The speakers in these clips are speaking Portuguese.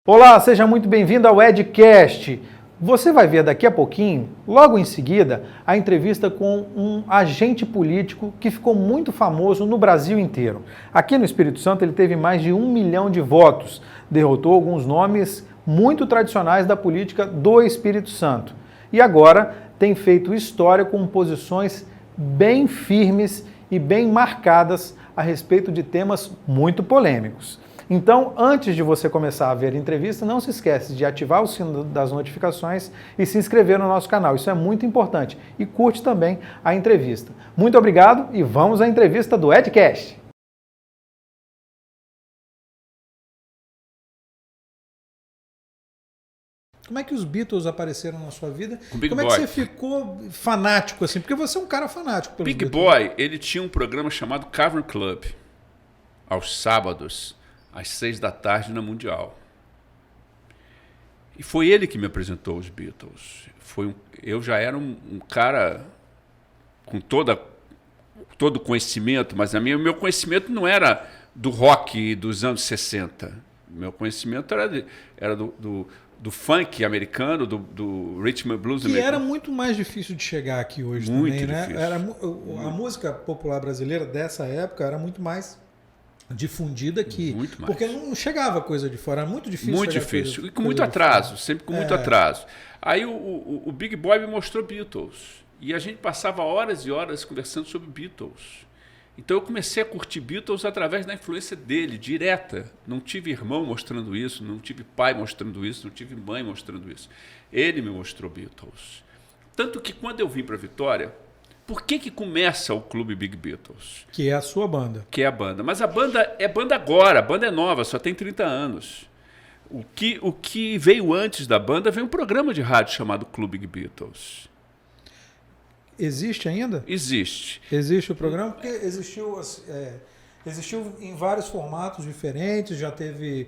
Olá, seja muito bem-vindo ao Edcast. Você vai ver daqui a pouquinho, logo em seguida, a entrevista com um agente político que ficou muito famoso no Brasil inteiro. Aqui no Espírito Santo ele teve mais de 1 milhão de votos, derrotou alguns nomes muito tradicionais da política do Espírito Santo. E agora tem feito história com posições bem firmes e bem marcadas a respeito de temas muito polêmicos. Então, antes de você começar a ver a entrevista, não se esquece de ativar o sino das notificações e se inscrever no nosso canal. Isso é muito importante. E curte também a entrevista. Muito obrigado e vamos à entrevista do Edcast. Como é que os Beatles apareceram na sua vida? Como é que você ficou fanático assim? Porque você é um cara fanático pelos Big Beatles. Boy, ele tinha um programa chamado Cavern Club, aos sábados, às 6 da tarde na Mundial. E foi ele que me apresentou os Beatles. Eu já era um cara com todo o conhecimento, mas o meu conhecimento não era do rock dos anos 60. Meu conhecimento era do funk americano, do rhythm and blues Que americano. era muito mais difícil de chegar aqui hoje Muito também, né? difícil. A música popular brasileira dessa época era muito mais difundida aqui. Muito mais. Porque não chegava coisa de fora, era muito difícil. Muito difícil. E com muito atraso, sempre com muito atraso. Aí o Big Boy me mostrou Beatles. E a gente passava horas e horas conversando sobre Beatles. Então eu comecei a curtir Beatles através da influência dele, direta. Não tive irmão mostrando isso, não tive pai mostrando isso, não tive mãe mostrando isso. Ele me mostrou Beatles. Tanto que quando eu vim para Vitória, por que começa o Clube Big Beatles? Que é a sua banda. Que é a banda. Mas a banda é banda agora, a banda é nova, só tem 30 anos. O que veio antes da banda veio um programa de rádio chamado Clube Big Beatles. Existe ainda? Existe. Existe o programa? Porque existiu em vários formatos diferentes, já teve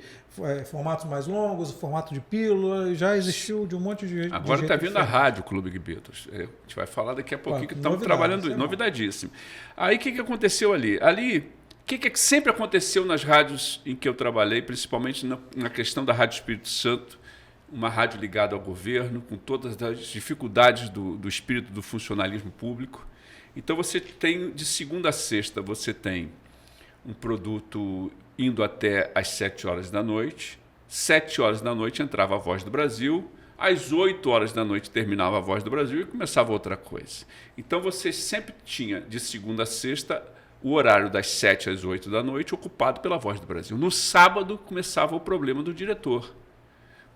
formatos mais longos, formato de pílula, já existiu de um monte de jeito. Agora está vindo a rádio Clube Big Beatles. A gente vai falar daqui a pouquinho que estamos trabalhando isso. Novidadíssimo. Aí o que aconteceu ali? Ali, o que sempre aconteceu nas rádios em que eu trabalhei, principalmente na questão da Rádio Espírito Santo, uma rádio ligada ao governo, com todas as dificuldades do espírito do funcionalismo público. Então você tem, de segunda a sexta, você tem um produto indo até às 7 horas da noite. 7 horas da noite entrava a Voz do Brasil, às 8 horas da noite terminava a Voz do Brasil e começava outra coisa. Então você sempre tinha, de segunda a sexta, o horário das 7 às 8 da noite ocupado pela Voz do Brasil. No sábado começava o problema do diretor,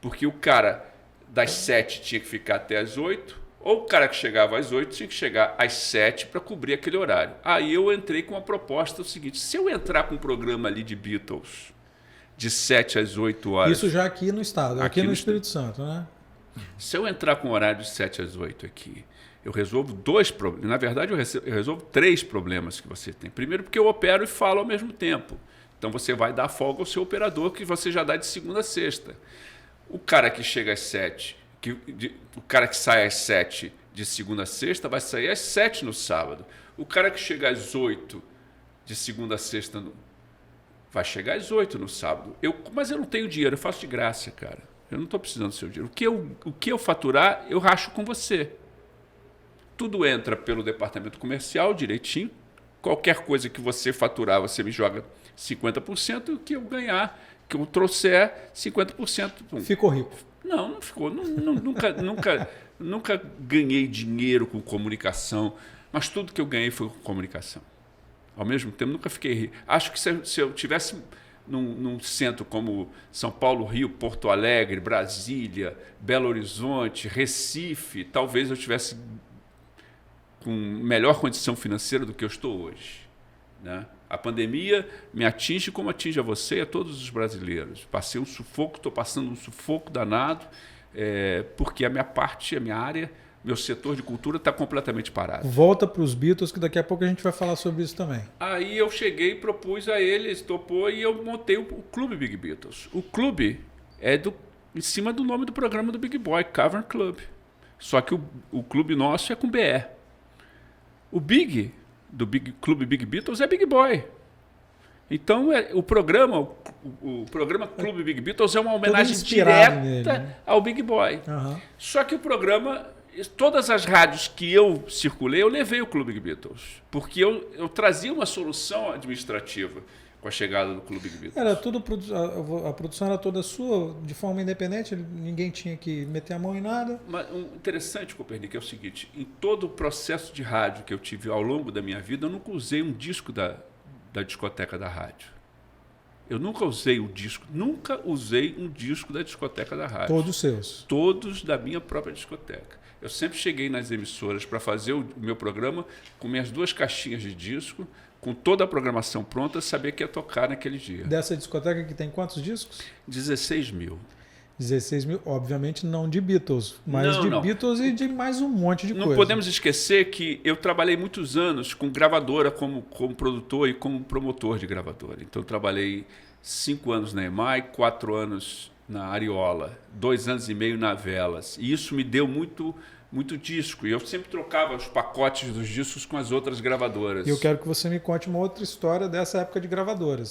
porque o cara das 7 tinha que ficar até às 8, ou o cara que chegava às 8 tinha que chegar às 7 para cobrir aquele horário. Aí eu entrei com uma proposta seguinte: se eu entrar com um programa ali de Beatles, de 7 às 8 horas... Isso já aqui no estado, aqui no Espírito Santo, né? Se eu entrar com um horário de 7 às 8 aqui, eu resolvo 2 problemas. Na verdade, eu resolvo 3 problemas que você tem. Primeiro, porque eu opero e falo ao mesmo tempo. Então você vai dar folga ao seu operador, que você já dá de segunda a sexta. O cara que chega às 7, o cara que sai às 7 de segunda a sexta vai sair às 7 no sábado. O cara que chega às 8 de segunda a sexta vai chegar às 8 no sábado. Mas eu não tenho dinheiro, eu faço de graça, cara. Eu não estou precisando do seu dinheiro. O que eu faturar, eu racho com você. Tudo entra pelo departamento comercial direitinho. Qualquer coisa que você faturar, você me joga 50%. O que eu ganhar, que eu trouxer, 50%. Ficou rico. Não ficou. Nunca ganhei dinheiro com comunicação, mas tudo que eu ganhei foi com comunicação. Ao mesmo tempo, nunca fiquei rico. Acho que se eu tivesse num centro como São Paulo, Rio, Porto Alegre, Brasília, Belo Horizonte, Recife, talvez eu tivesse com melhor condição financeira do que eu estou hoje, né? A pandemia me atinge como atinge a você e a todos os brasileiros. Passei um sufoco, estou passando um sufoco danado, porque a minha parte, a minha área, meu setor de cultura está completamente parado. Volta para os Beatles, que daqui a pouco a gente vai falar sobre isso também. Aí eu cheguei, propus a eles, topou, e eu montei o Clube Big Beatles. O clube é em cima do nome do programa do Big Boy, Cavern Club. Só que o clube nosso é com BE. O Big do Clube Big Beatles é Big Boy. Então, o programa Clube Big Beatles é uma homenagem inspirado direta nele, né? ao Big Boy. Aham. Só que o programa, todas as rádios que eu circulei, eu levei o Clube Big Beatles. Porque eu trazia uma solução administrativa com a chegada do Clube Big Beatles. Era tudo, a produção era toda sua, de forma independente, ninguém tinha que meter a mão em nada. Mas o interessante, Copernic, é o seguinte: em todo o processo de rádio que eu tive ao longo da minha vida, eu nunca usei um disco da discoteca da rádio. Eu nunca usei um disco da discoteca da rádio. Todos seus. Todos da minha própria discoteca. Eu sempre cheguei nas emissoras para fazer o meu programa com minhas 2 caixinhas de disco, com toda a programação pronta, saber que ia tocar naquele dia. Dessa discoteca que tem quantos discos? 16 mil. 16 mil, obviamente não de Beatles, mas Não. Beatles e de mais um monte de coisa. Não podemos esquecer que eu trabalhei muitos anos com gravadora como produtor e como promotor de gravadora. Então eu trabalhei 5 anos na EMAI, 4 anos na Ariola, 2 anos e meio na Velas. E isso me deu muito disco. E eu sempre trocava os pacotes dos discos com as outras gravadoras. E eu quero que você me conte uma outra história dessa época de gravadoras.